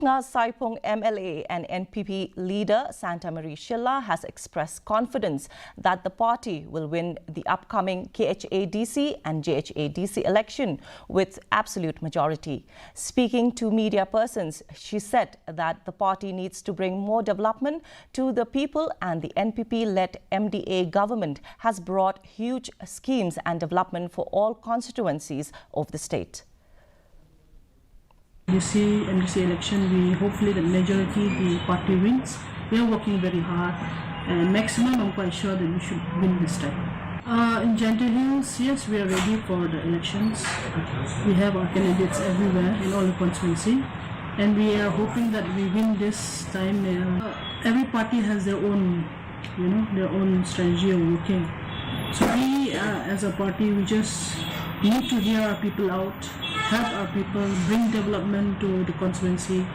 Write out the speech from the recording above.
Saipung MLA and NPP leader Santa Maria Shylla has expressed confidence that the party will win the upcoming KHADC and JHADC election with absolute majority. Speaking to media persons, she said that the party needs to bring more development to the people, and the NPP-led MDA government has brought huge schemes and development for all constituencies of the state. MDC election, hopefully the majority the party wins. We are working very hard, and maximum I'm quite sure that we should win this time. In Gentle Hills, yes, we are ready for the elections. We have our candidates everywhere in all the constituency, and we are hoping that we win this time. Every party has their own, their own strategy of working. So we, as a party, we just need to hear our people out, help our people, bring development to the constituency.